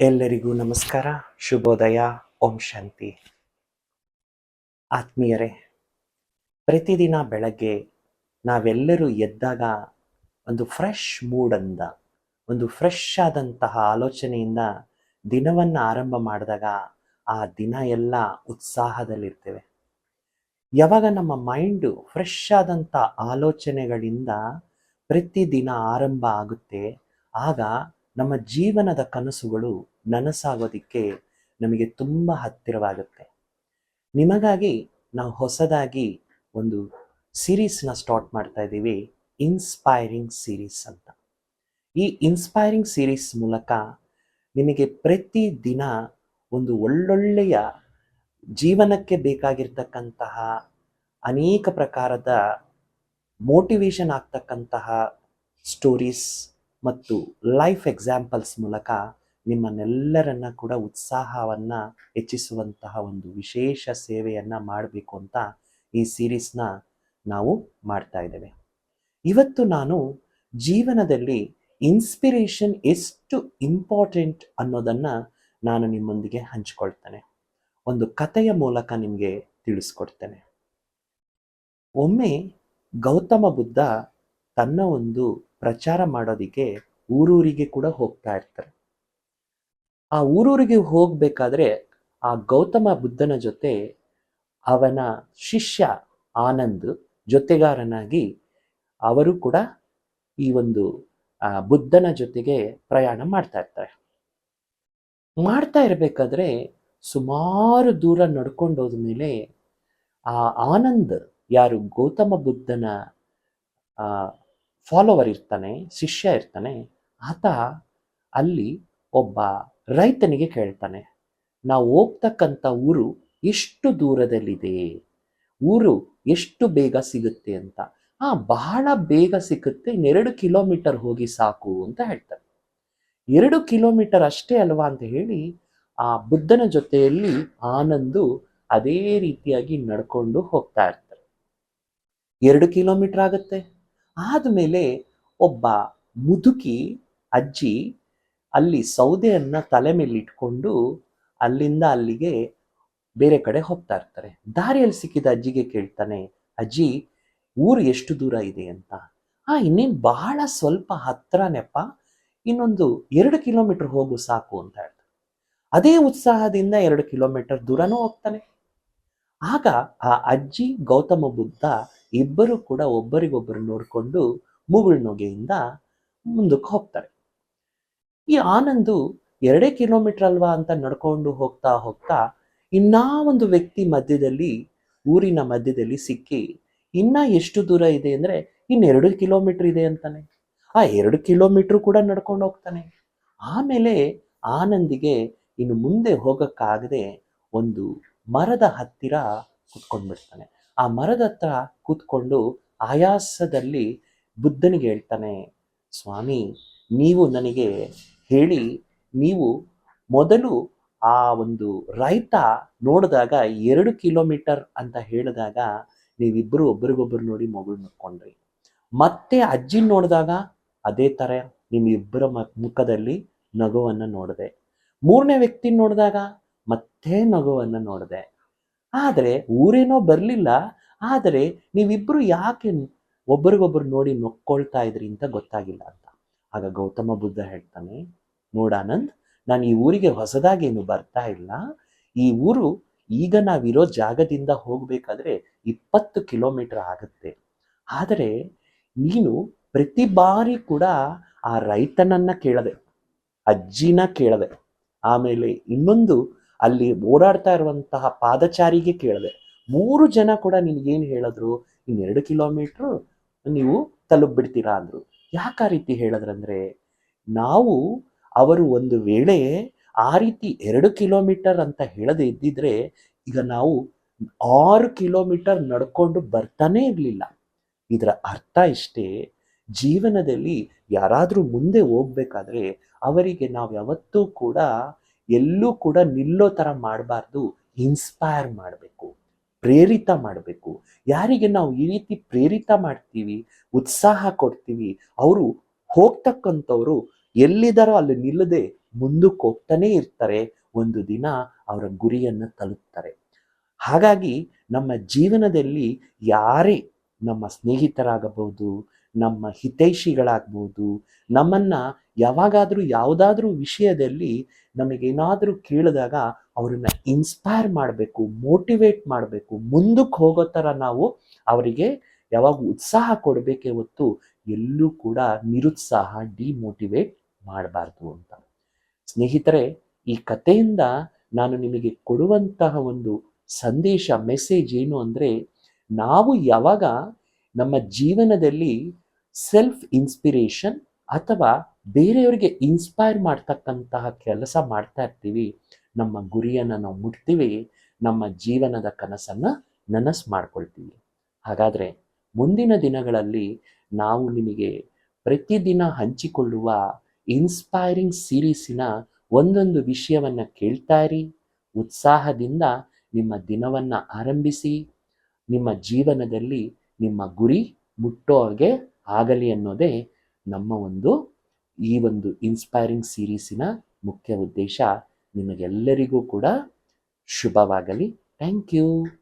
ಎಲ್ಲರಿಗೂ ನಮಸ್ಕಾರ, ಶುಭೋದಯ, ಓಂ ಶಾಂತಿ. ಆತ್ಮೀಯರೇ, ಪ್ರತಿದಿನ ಬೆಳಗ್ಗೆ ನಾವೆಲ್ಲರೂ ಎದ್ದಾಗ ಒಂದು ಫ್ರೆಶ್ ಮೂಡಿಂದ, ಒಂದು ಫ್ರೆಶ್ ಆದಂತಹ ಆಲೋಚನೆಯಿಂದ ದಿನವನ್ನು ಆರಂಭ ಮಾಡಿದಾಗ ಆ ದಿನ ಎಲ್ಲ ಉತ್ಸಾಹದಲ್ಲಿರ್ತೇವೆ. ಯಾವಾಗ ನಮ್ಮ ಮೈಂಡು ಫ್ರೆಶ್ ಆದಂಥ ಆಲೋಚನೆಗಳಿಂದ ಪ್ರತಿದಿನ ಆರಂಭ ಆಗುತ್ತೆ, ಆಗ ನಮ್ಮ ಜೀವನದ ಕನಸುಗಳು ನನಸಾಗೋದಿಕ್ಕೆ ನಮಗೆ ತುಂಬ ಹತ್ತಿರವಾಗುತ್ತೆ. ನಿಮಗಾಗಿ ನಾವು ಹೊಸದಾಗಿ ಒಂದು ಸೀರೀಸ್ನ ಸ್ಟಾರ್ಟ್ ಮಾಡ್ತಾ ಇದ್ದೀವಿ, ಇನ್ಸ್ಪೈರಿಂಗ್ ಸೀರೀಸ್ ಅಂತ. ಈ ಇನ್ಸ್ಪೈರಿಂಗ್ ಸೀರೀಸ್ ಮೂಲಕ ನಿಮಗೆ ಪ್ರತಿದಿನ ಒಂದು ಒಳ್ಳೊಳ್ಳೆಯ ಜೀವನಕ್ಕೆ ಬೇಕಾಗಿರ್ತಕ್ಕಂತಹ ಅನೇಕ ಪ್ರಕಾರದ ಮೋಟಿವೇಶನ್ ಆಗ್ತಕ್ಕಂತಹ ಸ್ಟೋರೀಸ್ ಮತ್ತು ಲೈಫ್ ಎಕ್ಸಾಂಪಲ್ಸ್ ಮೂಲಕ ನಿಮ್ಮನ್ನೆಲ್ಲರನ್ನ ಕೂಡ ಉತ್ಸಾಹವನ್ನು ಹೆಚ್ಚಿಸುವಂತಹ ಒಂದು ವಿಶೇಷ ಸೇವೆಯನ್ನು ಮಾಡಬೇಕು ಅಂತ ಈ ಸೀರೀಸ್ನ ನಾವು ಮಾಡ್ತಾ ಇದ್ದೇವೆ. ಇವತ್ತು ನಾನು ಜೀವನದಲ್ಲಿ ಇನ್ಸ್ಪಿರೇಷನ್ ಎಷ್ಟು ಇಂಪಾರ್ಟೆಂಟ್ ಅನ್ನೋದನ್ನು ನಾನು ನಿಮ್ಮೊಂದಿಗೆ ಹಂಚಿಕೊಳ್ತೇನೆ. ಒಂದು ಕಥೆಯ ಮೂಲಕ ನಿಮಗೆ ತಿಳಿಸ್ಕೊಡ್ತೇನೆ. ಒಮ್ಮೆ ಗೌತಮ ಬುದ್ಧ ತನ್ನ ಒಂದು ಪ್ರಚಾರ ಮಾಡೋದಿಕ್ಕೆ ಊರೂರಿಗೆ ಕೂಡ ಹೋಗ್ತಾ ಇರ್ತಾರೆ. ಆ ಊರೂರಿಗೆ ಹೋಗ್ಬೇಕಾದ್ರೆ ಆ ಗೌತಮ ಬುದ್ಧನ ಜೊತೆ ಅವನ ಶಿಷ್ಯ ಆನಂದ್ ಜೊತೆಗಾರನಾಗಿ ಅವರು ಕೂಡ ಈ ಒಂದು ಬುದ್ಧನ ಜೊತೆಗೆ ಪ್ರಯಾಣ ಮಾಡ್ತಾ ಇರಬೇಕಾದ್ರೆ ಸುಮಾರು ದೂರ ನಡ್ಕೊಂಡು ಹೋದ್ಮೇಲೆ ಆ ಆನಂದ್, ಯಾರು ಗೌತಮ ಬುದ್ಧನ ಫಾಲೋವರ್ ಇರ್ತಾನೆ, ಶಿಷ್ಯ ಇರ್ತಾನೆ, ಆತ ಅಲ್ಲಿ ಒಬ್ಬ ರೈತನಿಗೆ ಕೇಳ್ತಾನೆ, ನಾವು ಹೋಗ್ತಕ್ಕಂಥ ಊರು ಎಷ್ಟು ದೂರದಲ್ಲಿದೆ, ಊರು ಎಷ್ಟು ಬೇಗ ಸಿಗುತ್ತೆ ಅಂತ. ಬಹಳ ಬೇಗ ಸಿಗುತ್ತೆ, 2 ಕಿಲೋಮೀಟರ್ ಹೋಗಿ ಸಾಕು ಅಂತ ಹೇಳ್ತಾರೆ. 2 ಕಿಲೋಮೀಟರ್ ಅಷ್ಟೇ ಅಲ್ವಾ ಅಂತ ಹೇಳಿ ಆ ಬುದ್ಧನ ಜೊತೆಯಲ್ಲಿ ಆನಂದು ಅದೇ ರೀತಿಯಾಗಿ ನಡ್ಕೊಂಡು ಹೋಗ್ತಾ ಇರ್ತಾರೆ. 2 ಕಿಲೋಮೀಟರ್ ಆಗುತ್ತೆ. ಆದಮೇಲೆ ಒಬ್ಬ ಮುದುಕಿ ಅಜ್ಜಿ ಅಲ್ಲಿ ಸೌದೆಯನ್ನ ತಲೆ ಮೇಲೆ ಇಟ್ಕೊಂಡು ಅಲ್ಲಿಂದ ಅಲ್ಲಿಗೆ ಬೇರೆ ಕಡೆ ಹೋಗ್ತಾ ಇರ್ತಾರೆ. ದಾರಿಯಲ್ಲಿ ಸಿಕ್ಕಿದ ಅಜ್ಜಿಗೆ ಕೇಳ್ತಾನೆ, ಅಜ್ಜಿ ಊರು ಎಷ್ಟು ದೂರ ಇದೆ ಅಂತ. ಇನ್ನೇನು ಬಹಳ ಸ್ವಲ್ಪ ಹತ್ರನೆಪ್ಪ, ಇನ್ನೊಂದು 2 ಕಿಲೋಮೀಟರ್ ಹೋಗು ಸಾಕು ಅಂತ ಹೇಳ್ತಾರೆ. ಅದೇ ಉತ್ಸಾಹದಿಂದ 2 ಕಿಲೋಮೀಟರ್ ದೂರನೂ ಹೋಗ್ತಾನೆ. ಆಗ ಆ ಅಜ್ಜಿ ಗೌತಮ ಬುದ್ಧ ಇಬ್ಬರು ಕೂಡ ಒಬ್ಬರಿಗೊಬ್ಬರು ನೋಡಿಕೊಂಡು ಮುಗುಳ್ನೊಗೆಯಿಂದ ಮುಂದಕ್ಕೆ ಹೋಗ್ತಾರೆ. ಈ ಆನಂದು 2 ಕಿಲೋಮೀಟರ್ ಅಲ್ವಾ ಅಂತ ನಡ್ಕೊಂಡು ಹೋಗ್ತಾ ಹೋಗ್ತಾ ಇನ್ನೂ ಒಂದು ವ್ಯಕ್ತಿ ಮಧ್ಯದಲ್ಲಿ, ಊರಿನ ಮಧ್ಯದಲ್ಲಿ ಸಿಕ್ಕಿ, ಇನ್ನ ಎಷ್ಟು ದೂರ ಇದೆ ಅಂದ್ರೆ ಇನ್ನು 2 ಕಿಲೋಮೀಟರ್ ಇದೆ ಅಂತಾನೆ. 2 ಕಿಲೋಮೀಟರ್ ಕೂಡ ನಡ್ಕೊಂಡು ಹೋಗ್ತಾನೆ. ಆಮೇಲೆ ಆನಂದಿಗೆ ಇನ್ನು ಮುಂದೆ ಹೋಗಕ್ಕಾಗದೆ ಒಂದು ಮರದ ಹತ್ತಿರ ಕೂತ್ಕೊಂಡ್ಬಿಡ್ತಾನೆ. ಆ ಮರದ ಹತ್ರ ಕೂತ್ಕೊಂಡು ಆಯಾಸದಲ್ಲಿ ಬುದ್ಧನಿಗೆ ಹೇಳ್ತಾನೆ, ಸ್ವಾಮಿ, ನೀವು ನನಗೆ ಹೇಳಿ, ನೀವು ಮೊದಲು ಆ ಒಂದು ರೈತ ನೋಡಿದಾಗ 2 ಕಿಲೋಮೀಟರ್ ಅಂತ ಹೇಳಿದಾಗ ನೀವಿಬ್ಬರು ಒಬ್ಬರಿಗೊಬ್ಬರು ನೋಡಿ ಮಗಳು ನಕ್ಕೊಂಡ್ರಿ. ಮತ್ತೆ ಅಜ್ಜಿ ನೋಡಿದಾಗ ಅದೇ ಥರ ನಿಮ್ಮಿಬ್ಬರ ಮುಖದಲ್ಲಿ ನಗುವನ್ನು ನೋಡಿದೆ. 3ನೇ ವ್ಯಕ್ತಿ ನೋಡಿದಾಗ ಮತ್ತೆ ನಗುವನ್ನು ನೋಡಿದೆ. ಆದರೆ ಊರೇನೋ ಬರಲಿಲ್ಲ, ಆದರೆ ನೀವಿಬ್ಬರು ಯಾಕೆ ಒಬ್ಬರಿಗೊಬ್ಬರು ನೋಡಿ ನೊಕ್ಕೊಳ್ತಾ ಇದ್ರಿ ಅಂತ ಗೊತ್ತಾಗಿಲ್ಲ ಅಂತ. ಆಗ ಗೌತಮ ಬುದ್ಧ ಹೇಳ್ತಾನೆ, ನೋಡಾನಂದ್, ನಾನು ಈ ಊರಿಗೆ ಹೊಸದಾಗೇನು ಬರ್ತಾ ಇಲ್ಲ. ಈ ಊರು ಈಗ ನಾವಿರೋ ಜಾಗದಿಂದ ಹೋಗ್ಬೇಕಾದ್ರೆ 20 ಕಿಲೋಮೀಟರ್ ಆಗುತ್ತೆ. ಆದರೆ ನೀನು ಪ್ರತಿ ಬಾರಿ ಕೂಡ ಆ ರೈತನನ್ನ ಕೇಳದೆ, ಅಜ್ಜಿನ ಕೇಳದೆ, ಆಮೇಲೆ ಇನ್ನೊಂದು ಅಲ್ಲಿ ಓಡಾಡ್ತಾ ಇರುವಂತಹ ಪಾದಚಾರಿಗೆ ಕೇಳದೆ, 3 ಜನ ಕೂಡ ನಿನ್ಗೇನು ಹೇಳಿದ್ರು, 2 ಕಿಲೋಮೀಟ್ರು ನೀವು ತಲುಪಿಬಿಡ್ತೀರಾ ಅಂದ್ರು. ಯಾಕೆ ಆ ರೀತಿ ಹೇಳಿದ್ರಂದ್ರೆ, ನಾವು ಅವರು ಒಂದು ವೇಳೆ ಆ ರೀತಿ 2 ಕಿಲೋಮೀಟರ್ ಅಂತ ಹೇಳದೆ ಇದ್ದಿದ್ರೆ ಈಗ ನಾವು 6 ಕಿಲೋಮೀಟರ್ ನಡ್ಕೊಂಡು ಬರ್ತಾನೆ ಇರಲಿಲ್ಲ. ಇದರ ಅರ್ಥ ಇಷ್ಟೇ, ಜೀವನದಲ್ಲಿ ಯಾರಾದರೂ ಮುಂದೆ ಹೋಗ್ಬೇಕಾದ್ರೆ ಅವರಿಗೆ ನಾವು ಯಾವತ್ತೂ ಕೂಡ ಎಲ್ಲೂ ಕೂಡ ನಿಲ್ಲೋ ಥರ ಮಾಡಬಾರ್ದು, ಇನ್ಸ್ಪೈರ್ ಮಾಡಬೇಕು, ಪ್ರೇರಿತ ಮಾಡಬೇಕು. ಯಾರಿಗೆ ನಾವು ಈ ರೀತಿ ಪ್ರೇರಿತ ಮಾಡ್ತೀವಿ, ಉತ್ಸಾಹ ಕೊಡ್ತೀವಿ, ಅವರು ಹೋಗ್ತಕ್ಕಂಥವ್ರು ಎಲ್ಲಿದ್ದಾರೋ ಅಲ್ಲಿ ನಿಲ್ಲದೆ ಮುಂದಕ್ಕೆ ಹೋಗ್ತಾನೆ ಇರ್ತಾರೆ. ಒಂದು ದಿನ ಅವರ ಗುರಿಯನ್ನು ತಲುಪ್ತಾರೆ. ಹಾಗಾಗಿ ನಮ್ಮ ಜೀವನದಲ್ಲಿ ಯಾರೇ ನಮ್ಮ ಸ್ನೇಹಿತರಾಗಬಹುದು, ನಮ್ಮ ಹಿತೈಷಿಗಳಾಗ್ಬೋದು, ನಮ್ಮನ್ನು ಯಾವಾಗಾದರೂ ಯಾವುದಾದ್ರೂ ವಿಷಯದಲ್ಲಿ ನಮಗೇನಾದರೂ ಕೇಳಿದಾಗ ಅವರನ್ನು ಇನ್ಸ್ಪೈರ್ ಮಾಡಬೇಕು, ಮೋಟಿವೇಟ್ ಮಾಡಬೇಕು, ಮುಂದಕ್ಕೆ ಹೋಗೋ ಥರ ನಾವು ಅವರಿಗೆ ಯಾವಾಗ ಉತ್ಸಾಹ ಕೊಡಬೇಕೇ ಹೊತ್ತು ಎಲ್ಲೂ ಕೂಡ ನಿರುತ್ಸಾಹ, ಡಿಮೋಟಿವೇಟ್ ಮಾಡಬಾರ್ದು ಅಂತ. ಸ್ನೇಹಿತರೆ, ಈ ಕಥೆಯಿಂದ ನಾನು ನಿಮಗೆ ಕೊಡುವಂತಹ ಒಂದು ಸಂದೇಶ, ಮೆಸೇಜ್ ಏನು ಅಂದರೆ, ನಾವು ಯಾವಾಗ ನಮ್ಮ ಜೀವನದಲ್ಲಿ ಸೆಲ್ಫ್ ಇನ್ಸ್ಪಿರೇಷನ್ ಅಥವಾ ಬೇರೆಯವರಿಗೆ ಇನ್ಸ್ಪೈರ್ ಮಾಡ್ತಕ್ಕಂತಹ ಕೆಲಸ ಮಾಡ್ತಾ ಇರ್ತೀವಿ, ನಮ್ಮ ಗುರಿಯನ್ನು ನಾವು ಮುಟ್ತೀವಿ, ನಮ್ಮ ಜೀವನದ ಕನಸನ್ನು ನನಸು ಮಾಡ್ಕೊಳ್ತೀವಿ. ಹಾಗಾದರೆ ಮುಂದಿನ ದಿನಗಳಲ್ಲಿ ನಾವು ನಿಮಗೆ ಪ್ರತಿದಿನ ಹಂಚಿಕೊಳ್ಳುವ ಇನ್ಸ್ಪೈರಿಂಗ್ ಸೀರೀಸಿನ ಒಂದೊಂದು ವಿಷಯವನ್ನು ಕೇಳ್ತಾ ಇರಿ. ಉತ್ಸಾಹದಿಂದ ನಿಮ್ಮ ದಿನವನ್ನು ಆರಂಭಿಸಿ. ನಿಮ್ಮ ಜೀವನದಲ್ಲಿ ನಿಮ್ಮ ಗುರಿ ಮುಟ್ಟೋ ಹಾಗೆ ಆಗಲಿ ಅನ್ನೋದೇ ನಮ್ಮ ಈ ಒಂದು ಇನ್ಸ್ಪೈರಿಂಗ್ ಸೀರೀಸಿನ ಮುಖ್ಯ ಉದ್ದೇಶ. ನಿಮಗೆಲ್ಲರಿಗೂ ಕೂಡ ಶುಭವಾಗಲಿ. Thank you.